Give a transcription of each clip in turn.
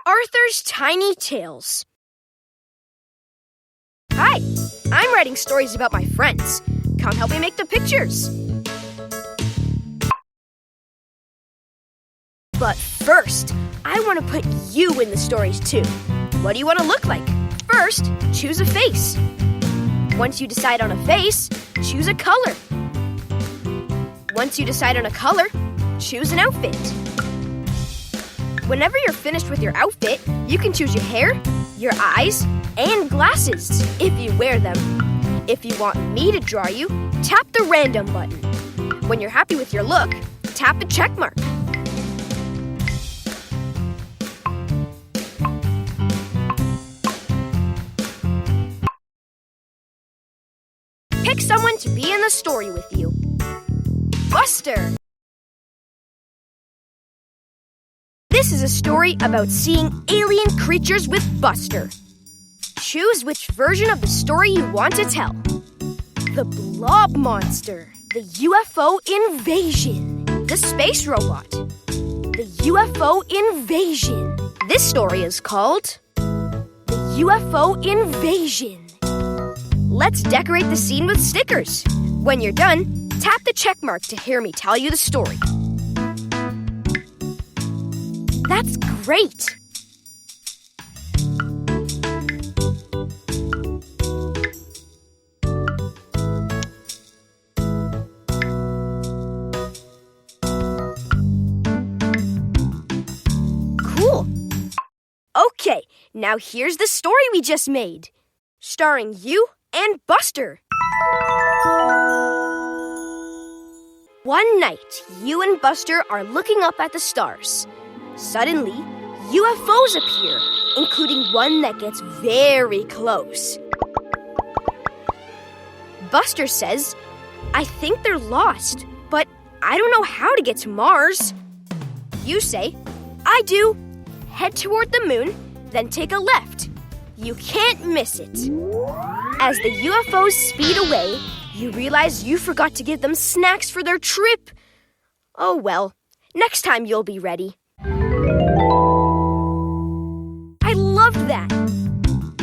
Arthur's Tiny Tales. Hi, I'm writing stories about my friends. Come help me make the pictures. But first, I want to put you in the stories too. What do you want to look like? First, choose a face. Once you decide on a face, choose a color. Once you decide on a color, choose an outfit. Whenever you're finished with your outfit, you can choose your hair, your eyes, and glasses, if you wear them. If you want me to draw you, tap the random button. When you're happy with your look, tap the check mark. Pick someone to be in the story with you. Buster! This is a story about seeing alien creatures with Buster. Choose which version of the story you want to tell. The Blob Monster, the UFO Invasion, the Space Robot, the UFO Invasion. This story is called The UFO Invasion. Let's decorate the scene with stickers. When you're done, tap the check mark to hear me tell you the story. That's great! Cool! Okay, now here's the story we just made, starring you and Buster. One night, you and Buster are looking up at the stars. Suddenly, UFOs appear, including one that gets very close. Buster says, "I think they're lost, but I don't know how to get to Mars." You say, "I do. Head toward the moon, then take a left. You can't miss it." As the UFOs speed away, you realize you forgot to give them snacks for their trip. Oh well, next time you'll be ready. I loved that.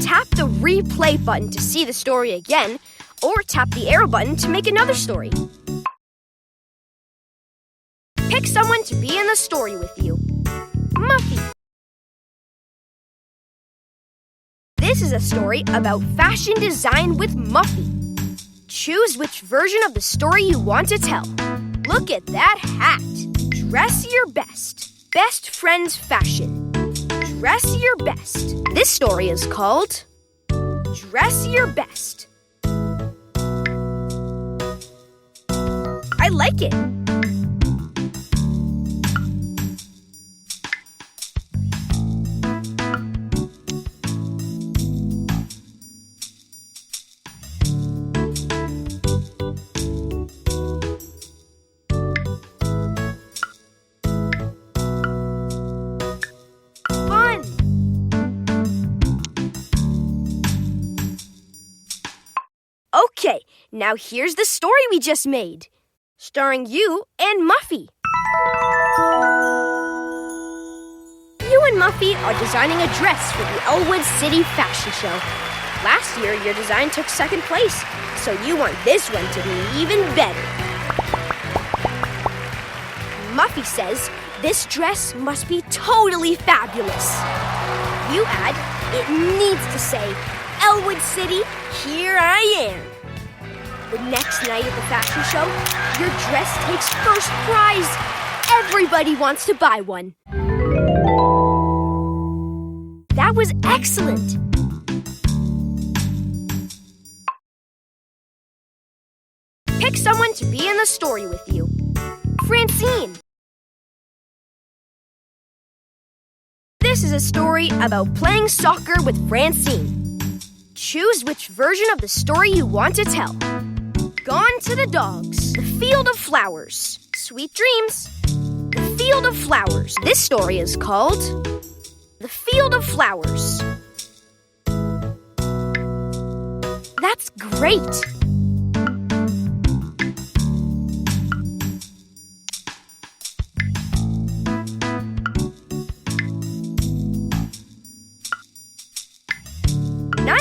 Tap the replay button to see the story again, or tap the arrow button to make another story. Pick someone to be in the story with you. Muffy. This is a story about fashion design with Muffy. Choose which version of the story you want to tell. Look at that hat. Dress your best. Best friend's fashion. Dress your best. This story is called Dress Your Best. I like it. Okay, now here's the story we just made, starring you and Muffy. You and Muffy are designing a dress for the Elwood City Fashion Show. Last year, your design took second place, so you want this one to be even better. Muffy says this dress must be totally fabulous. You add, it needs to say, Elwood City, here I am. The next night at the fashion show, your dress takes first prize. Everybody wants to buy one. That was excellent. Pick someone to be in the story with you. Francine. This is a story about playing soccer with Francine. Choose which version of the story you want to tell. Gone to the Dogs, The Field of Flowers, Sweet Dreams, The Field of Flowers. This story is called The Field of Flowers. That's great!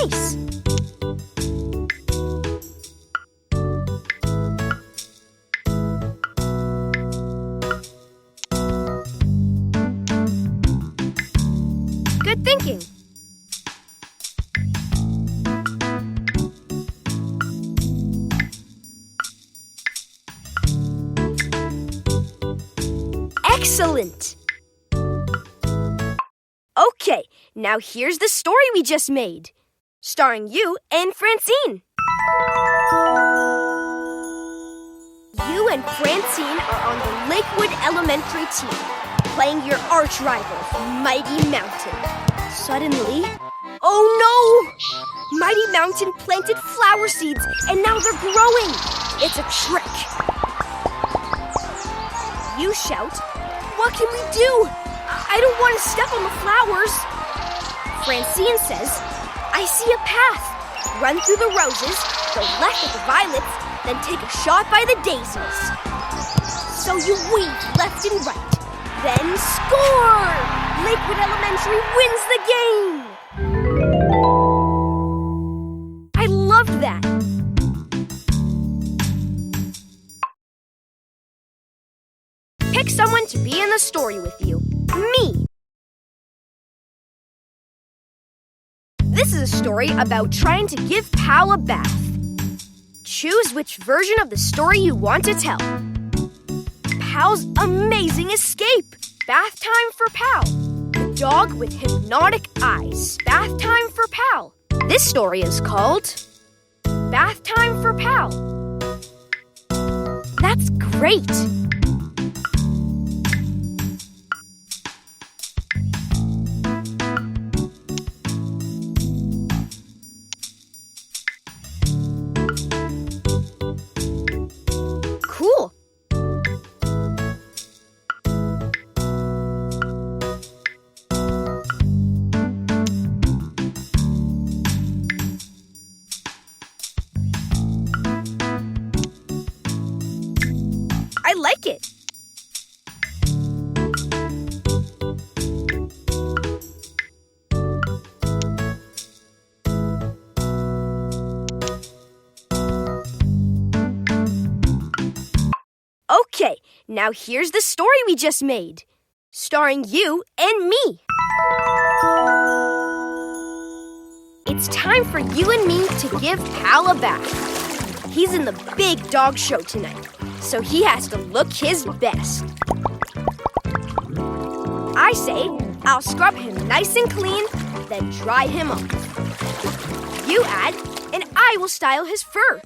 space. Good thinking. Excellent! Okay, now here's the story we just made, starring you and Francine. You and Francine are on the Lakewood Elementary team, playing your arch rival, Mighty Mountain. Suddenly, oh no! Mighty Mountain planted flower seeds, and now they're growing. It's a trick. You shout, "What can we do? I don't want to step on the flowers." Francine says, "I see a path. Run through the roses, go left at the violets, then take a shot by the daisies." So you weave left and right. Then score! Lakewood Elementary wins the game! I loved that. Pick someone to be in the story with you. Me. This is a story about trying to give Pal a bath. Choose which version of the story you want to tell. Pal's amazing escape. Bath time for Pal. The dog with hypnotic eyes. Bath time for Pal. This story is called Bath Time for Pal. That's great. Cool. I like it. Okay, now here's the story we just made, starring you and me. It's time for you and me to give Pal a bath. He's in the big dog show tonight, so he has to look his best. I say I'll scrub him nice and clean, then dry him off. You add, and I will style his fur.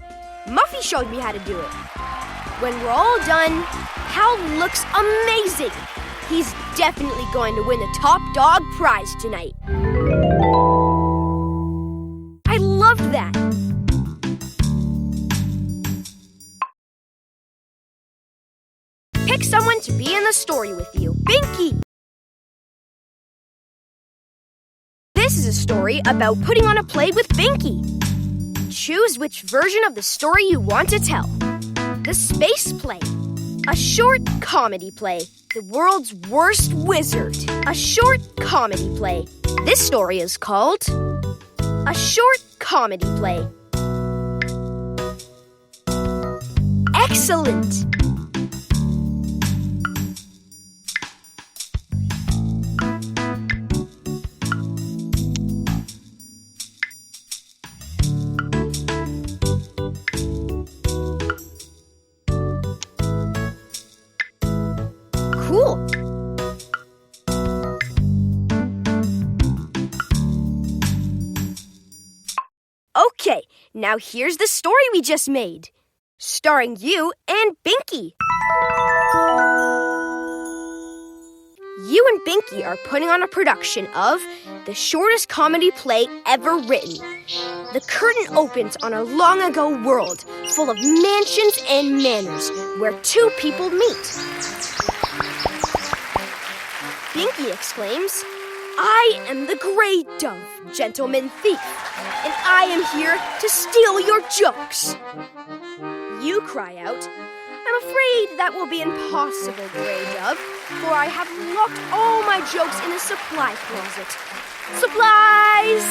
Muffy showed me how to do it. When we're all done, Pal looks amazing. He's definitely going to win the top dog prize tonight. I loved that. Pick someone to be in the story with you. Binky! This is a story about putting on a play with Binky. Choose which version of the story you want to tell. The Space Play. A short comedy play. The World's Worst Wizard. A short comedy play. This story is called A Short Comedy Play. Excellent! Cool. Okay, now here's the story we just made, starring you and Binky. You and Binky are putting on a production of the shortest comedy play ever written. The curtain opens on a long-ago world full of mansions and manors where two people meet. Binky exclaims, "I am the Grey Dove, gentleman thief, and I am here to steal your jokes." You cry out, "I'm afraid that will be impossible, Grey Dove, for I have locked all my jokes in a supply closet." Supplies!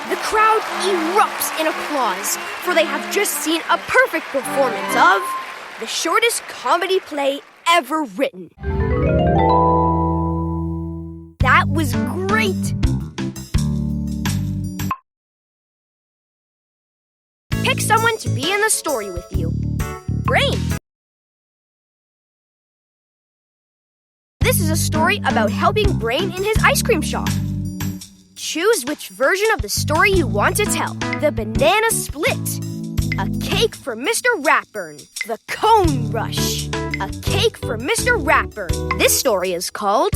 The crowd erupts in applause, for they have just seen a perfect performance of the shortest comedy play ever written. That was great! Pick someone to be in the story with you. Brain. This is a story about helping Brain in his ice cream shop. Choose which version of the story you want to tell. The banana split. A cake for Mr. Ratburn. The cone rush. A cake for Mr. Ratburn. This story is called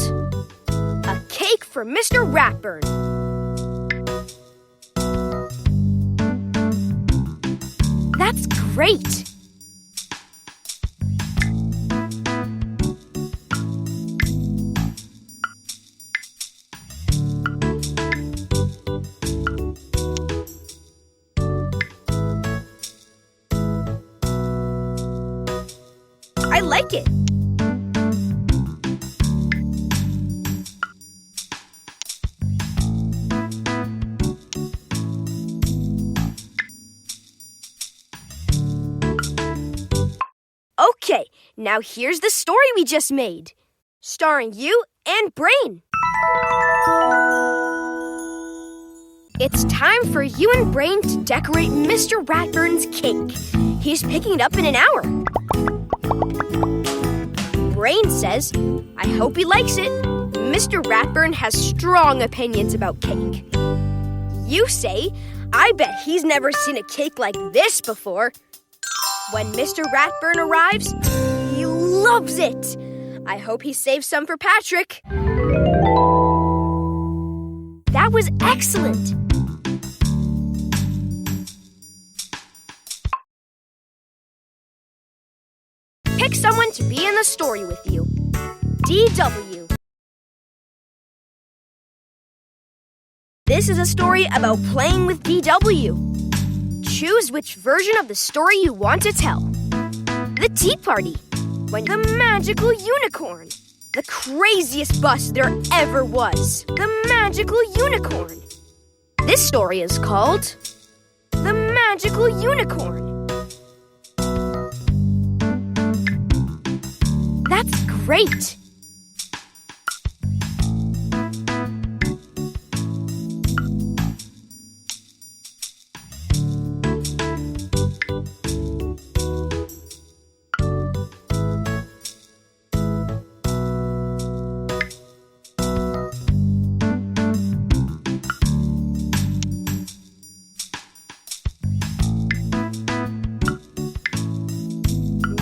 A Cake for Mr. Ratburn. That's great! I like it. Okay, now here's the story we just made, starring you and Brain. It's time for you and Brain to decorate Mr. Ratburn's cake. He's picking it up in an hour. Brain says, I hope he likes it. Mr. Ratburn has strong opinions about cake. You say, I bet he's never seen a cake like this before. When Mr. Ratburn arrives, he loves it. I hope he saves some for Patrick. That was excellent. Pick someone to be in the story with you. DW. This is a story about playing with DW. Choose which version of the story you want to tell. The Tea Party. When the magical unicorn. The craziest bus there ever was. The magical unicorn. This story is called The Magical Unicorn. That's great!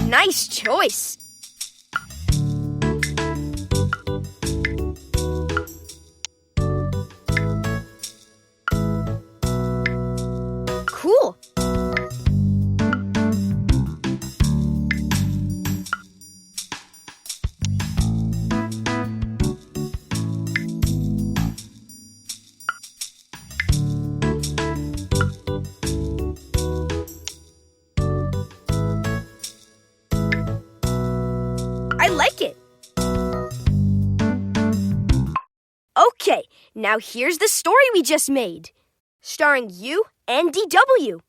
Nice choice! Cool! I like it! Okay, now here's the story we just made, starring you and DW.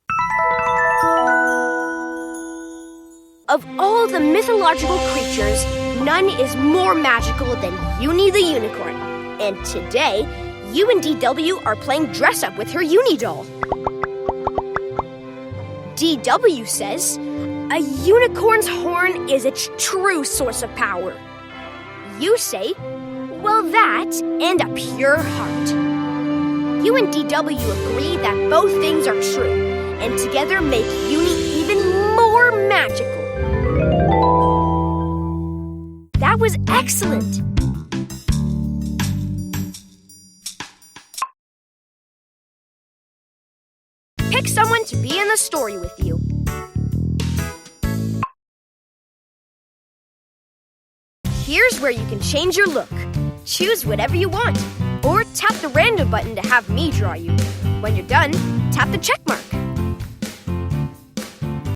Of all the mythological creatures, none is more magical than Uni the Unicorn. And today, you and DW are playing dress-up with her Uni doll. DW says, a unicorn's horn is its true source of power. You say, well, that and a pure heart. You and DW agree that both things are true, and together make Uni even more magical. That was excellent! Pick someone to be in the story with you. Here's where you can change your look. Choose whatever you want, or tap the random button to have me draw you. When you're done, tap the check mark.